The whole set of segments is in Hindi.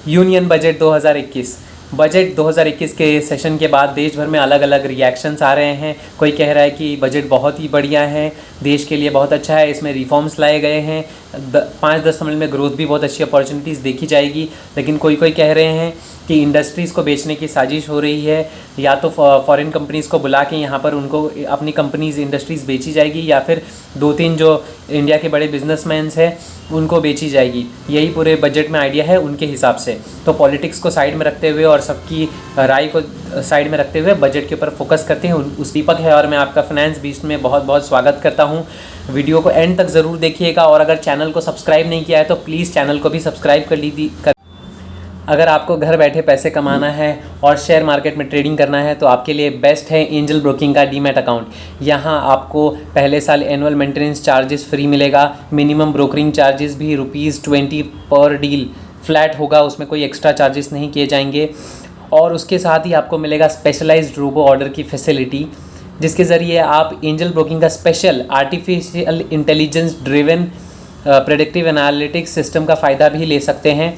यूनियन बजट 2021 बजट 2021 के सेशन के बाद देश भर में अलग अलग रिएक्शंस आ रहे हैं। कोई कह रहा है कि बजट बहुत ही बढ़िया है, देश के लिए बहुत अच्छा है, इसमें रिफॉर्म्स लाए गए हैं, 5-10 साल में ग्रोथ भी बहुत अच्छी अपॉर्चुनिटीज़ देखी जाएगी। लेकिन कोई कह रहे हैं कि इंडस्ट्रीज़ को बेचने की साजिश हो रही है, या तो फॉरेन कंपनीज़ को बुला के यहाँ पर उनको अपनी कंपनीज़ इंडस्ट्रीज़ बेची जाएगी, या फिर 2-3 जो इंडिया के बड़े बिजनेसमैन्स हैं उनको बेची जाएगी। यही पूरे बजट में आइडिया है उनके हिसाब से। तो पॉलिटिक्स को साइड में रखते हुए और सबकी राय को साइड में रखते हुए बजट के ऊपर फोकस करते हैं। उस दीपक है और मैं आपका फाइनेंस बीस्ट में बहुत बहुत स्वागत करता हूँ। वीडियो को एंड तक ज़रूर देखिएगा, और अगर चैनल को सब्सक्राइब नहीं किया है तो प्लीज़ चैनल को भी सब्सक्राइब कर अगर आपको घर बैठे पैसे कमाना है और शेयर मार्केट में ट्रेडिंग करना है तो आपके लिए बेस्ट है एंजल ब्रोकिंग का डीमैट अकाउंट। यहाँ आपको पहले साल एनुअल मेंटेनेंस चार्जेस फ्री मिलेगा, मिनिमम ब्रोकरिंग चार्जेस भी ₹20 पर डील फ्लैट होगा, उसमें कोई एक्स्ट्रा चार्जेस नहीं किए जाएंगे। और उसके साथ ही आपको मिलेगा स्पेशलाइज्ड रोबो ऑर्डर की फैसिलिटी, जिसके ज़रिए आप एंजल ब्रोकिंग का special artificial intelligence driven predictive analytics system का फ़ायदा भी ले सकते हैं।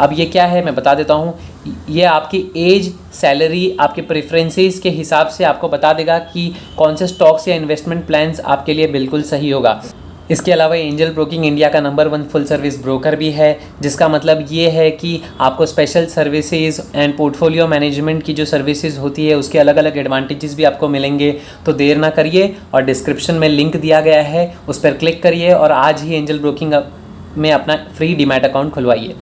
अब ये क्या है मैं बता देता हूँ। ये आपकी एज, सैलरी, आपके प्रेफरेंसेस के हिसाब से आपको बता देगा कि कौन से स्टॉक्स या इन्वेस्टमेंट प्लान्स आपके लिए बिल्कुल सही होगा। इसके अलावा एंजल ब्रोकिंग इंडिया का नंबर 1 फुल सर्विस ब्रोकर भी है, जिसका मतलब ये है कि आपको special services and portfolio management की जो सर्विसेज होती है उसके अलग अलग एडवांटेजेस भी आपको मिलेंगे। तो देर ना करिए, और डिस्क्रिप्शन में लिंक दिया गया है, उस पर क्लिक करिए और आज ही एंजल ब्रोकिंग में अपना फ्री डीमैट अकाउंट खुलवाइए।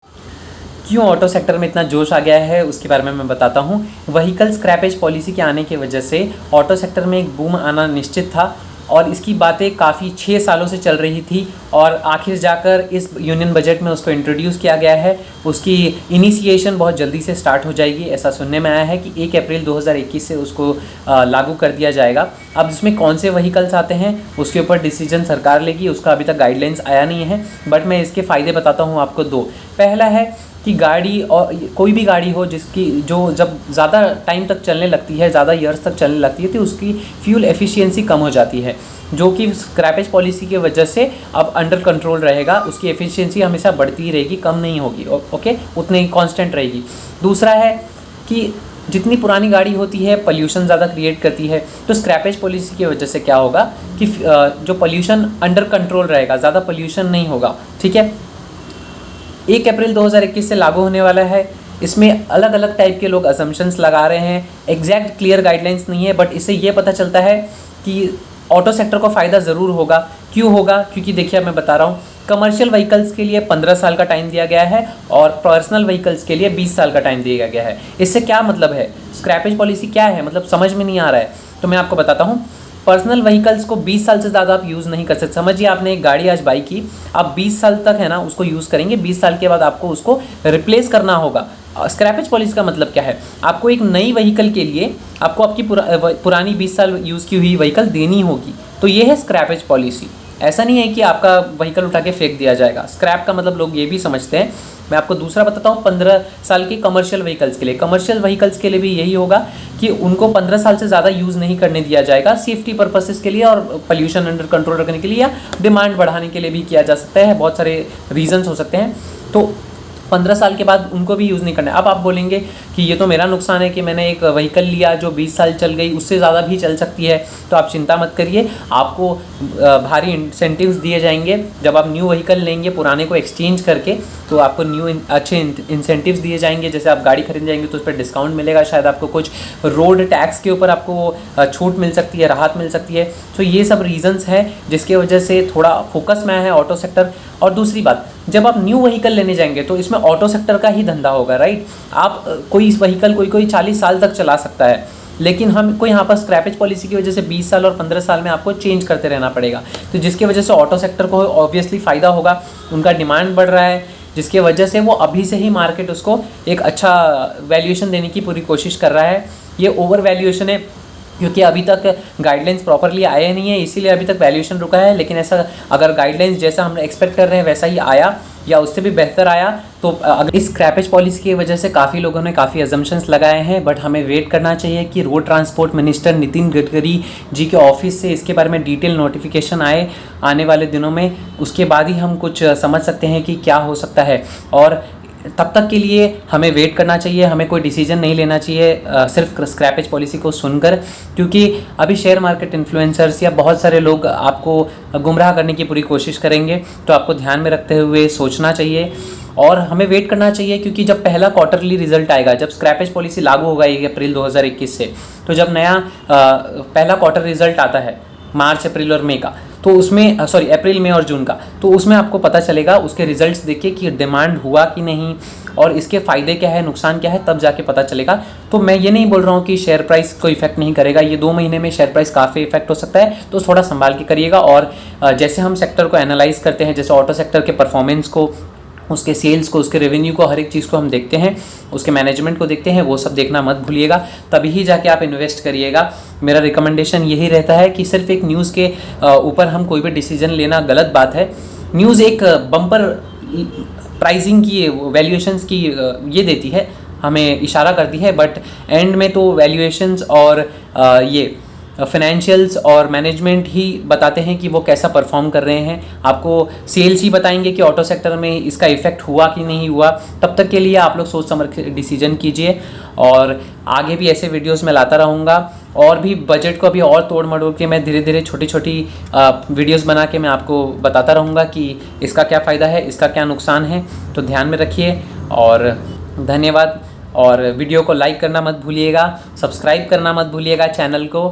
क्यों ऑटो सेक्टर में इतना जोश आ गया है उसके बारे में मैं बताता हूँ। व्हीकल स्क्रैपेज पॉलिसी के आने की वजह से ऑटो सेक्टर में एक बूम आना निश्चित था, और इसकी बातें काफ़ी 6 सालों से चल रही थी, और आखिर जाकर इस यूनियन बजट में उसको इंट्रोड्यूस किया गया है। उसकी इनिशिएशन बहुत जल्दी से स्टार्ट हो जाएगी, ऐसा सुनने में आया है कि 1 अप्रैल 2021 से उसको लागू कर दिया जाएगा। अब इसमें कौन से व्हीकल्स आते हैं उसके ऊपर डिसीजन सरकार लेगी, उसका अभी तक गाइडलाइंस आया नहीं है, बट मैं इसके फ़ायदे बताता हूँ आपको 2। पहला है कि गाड़ी, और कोई भी गाड़ी हो जिसकी जो जब ज़्यादा टाइम तक चलने लगती है, ज़्यादा ईयर्स तक चलने लगती है, तो उसकी फ्यूल एफिशिएंसी कम हो जाती है, जो कि स्क्रैपेज पॉलिसी की वजह से अब अंडर कंट्रोल रहेगा। उसकी एफिशिएंसी हमेशा बढ़ती ही रहेगी, कम नहीं होगी, ओके, उतने ही कांस्टेंट रहेगी। दूसरा है कि जितनी पुरानी गाड़ी होती है पोल्यूशन ज़्यादा क्रिएट करती है, तो स्क्रैपेज पॉलिसी की वजह से क्या होगा कि जो पोल्यूशन अंडर कंट्रोल रहेगा, ज़्यादा पोल्यूशन नहीं होगा, ठीक है। 1 अप्रैल 2021 से लागू होने वाला है। इसमें अलग अलग टाइप के लोग असम्पशंस लगा रहे हैं, एग्जैक्ट क्लियर गाइडलाइंस नहीं है, बट इससे ये पता चलता है कि ऑटो सेक्टर को फ़ायदा ज़रूर होगा। क्यों होगा? क्योंकि देखिए मैं बता रहा हूँ, कमर्शियल व्हीकल्स के लिए 15 साल का टाइम दिया गया है और पर्सनल व्हीकल्स के लिए 20 साल का टाइम दिया गया है। इससे क्या मतलब है? स्क्रैपेज पॉलिसी क्या है, मतलब समझ में नहीं आ रहा है, तो मैं आपको बताता हूँ। पर्सनल व्हीकल्स को 20 साल से ज़्यादा आप यूज़ नहीं कर सकते। समझिए आपने एक गाड़ी आज बाई की, आप 20 साल तक है ना उसको यूज़ करेंगे, 20 साल के बाद आपको उसको रिप्लेस करना होगा। स्क्रैपेज पॉलिसी का मतलब क्या है? आपको एक नई व्हीकल के लिए आपको आपकी पुरानी 20 साल यूज़ की हुई व्हीकल देनी होगी। तो ये है स्क्रैपेज पॉलिसी। ऐसा नहीं है कि आपका व्हीकल उठा के फेंक दिया जाएगा। स्क्रैप का मतलब लोग ये भी समझते हैं। मैं आपको दूसरा बताता हूँ, 15 साल के कमर्शियल व्हीकल्स के लिए। कमर्शियल व्हीकल्स के लिए भी यही होगा कि उनको 15 साल से ज़्यादा यूज़ नहीं करने दिया जाएगा, सेफ्टी पर्पसेस के लिए और पोल्यूशन अंडर कंट्रोल रखने के लिए, या डिमांड बढ़ाने के लिए भी किया जा सकता है। बहुत सारे रीजंस हो सकते हैं। तो 15 साल के बाद उनको भी यूज़ नहीं करना है। अब आप बोलेंगे कि ये तो मेरा नुकसान है कि मैंने एक व्हीकल लिया जो 20 साल चल गई, उससे ज़्यादा भी चल सकती है। तो आप चिंता मत करिए, आपको भारी इंसेंटिव्स दिए जाएंगे। जब आप न्यू व्हीकल लेंगे पुराने को एक्सचेंज करके, तो आपको न्यू अच्छे इंसेंटिव्स दिए जाएंगे। जैसे आप गाड़ी खरीद जाएंगे तो उस पर डिस्काउंट मिलेगा, शायद आपको कुछ रोड टैक्स के ऊपर आपको छूट मिल सकती है, राहत मिल सकती है। तो ये सब रीजंस हैं जिसके वजह से थोड़ा फोकस में है ऑटो सेक्टर। और दूसरी बात, जब आप न्यू व्हीकल लेने जाएंगे तो इसमें ऑटो सेक्टर का ही धंधा होगा, राइट। आप कोई इस व्हीकल कोई 40 साल तक चला सकता है, लेकिन हमको यहाँ पर स्क्रैपेज पॉलिसी की वजह से 20 साल और 15 साल में आपको चेंज करते रहना पड़ेगा। तो जिसकी वजह से ऑटो सेक्टर को ऑब्वियसली फ़ायदा होगा, उनका डिमांड बढ़ रहा है, जिसके वजह से वो अभी से ही मार्केट उसको एक अच्छा वैल्यूएशन देने की पूरी कोशिश कर रहा है। ये ओवर वैल्यूएशन है क्योंकि अभी तक गाइडलाइंस प्रॉपरली आए नहीं है, इसीलिए अभी तक वैल्यूएशन रुका है। लेकिन ऐसा अगर गाइडलाइंस जैसा हम एक्सपेक्ट कर रहे हैं वैसा ही आया या उससे भी बेहतर आया, तो अगर इस स्क्रैपेज पॉलिसी की वजह से काफ़ी लोगों ने काफ़ी अजम्पशंस लगाए हैं। बट हमें वेट करना चाहिए कि road transport minister Nitin Gadkari ji के ऑफिस से इसके बारे में डिटेल नोटिफिकेशन आने वाले दिनों में, उसके बाद ही हम कुछ समझ सकते हैं कि क्या हो सकता है। और तब तक के लिए हमें वेट करना चाहिए, हमें कोई डिसीजन नहीं लेना चाहिए सिर्फ स्क्रैपेज पॉलिसी को सुनकर, क्योंकि अभी शेयर मार्केट इन्फ्लुएंसर्स या बहुत सारे लोग आपको गुमराह करने की पूरी कोशिश करेंगे। तो आपको ध्यान में रखते हुए सोचना चाहिए और हमें वेट करना चाहिए, क्योंकि जब पहला क्वार्टरली रिजल्ट आएगा, जब स्क्रैपेज पॉलिसी लागू होगा 1 अप्रैल 2021 से, तो जब नया पहला क्वार्टर रिजल्ट आता है मार्च, अप्रैल और मई का, तो उसमें अप्रैल, मई और जून का, तो उसमें आपको पता चलेगा उसके रिजल्ट्स देखिए कि डिमांड हुआ कि नहीं और इसके फ़ायदे क्या है, नुकसान क्या है, तब जाके पता चलेगा। तो मैं ये नहीं बोल रहा हूँ कि शेयर प्राइस को इफेक्ट नहीं करेगा, ये 2 महीने में शेयर प्राइस काफ़ी इफेक्ट हो सकता है, तो थोड़ा संभाल के करिएगा। और जैसे हम सेक्टर को एनालाइज करते हैं, जैसे ऑटो सेक्टर के परफॉर्मेंस को, उसके सेल्स को, उसके रेवेन्यू को, हर एक चीज़ को हम देखते हैं, उसके मैनेजमेंट को देखते हैं, वो सब देखना मत भूलिएगा, तभी ही जाके आप इन्वेस्ट करिएगा। मेरा रिकमेंडेशन यही रहता है कि सिर्फ एक न्यूज़ के ऊपर हम कोई भी डिसीजन लेना गलत बात है। न्यूज़ एक बम्पर प्राइसिंग की, वैल्यूएशंस की ये देती है, हमें इशारा करती है, बट एंड में तो वैल्यूएशंस और ये फाइनेंशियल्स और मैनेजमेंट ही बताते हैं कि वो कैसा परफॉर्म कर रहे हैं। आपको सेल्स ही बताएंगे कि ऑटो सेक्टर में इसका इफेक्ट हुआ कि नहीं हुआ। तब तक के लिए आप लोग सोच समझ के डिसीजन कीजिए, और आगे भी ऐसे वीडियोस में लाता रहूँगा, और भी बजट को अभी और तोड़ मरोड़ के मैं धीरे धीरे छोटी छोटी वीडियोस बना के मैं आपको बताता रहूँगा कि इसका क्या फ़ायदा है, इसका क्या नुकसान है। तो ध्यान में रखिए और धन्यवाद। और वीडियो को लाइक करना मत भूलिएगा, सब्सक्राइब करना मत भूलिएगा चैनल को,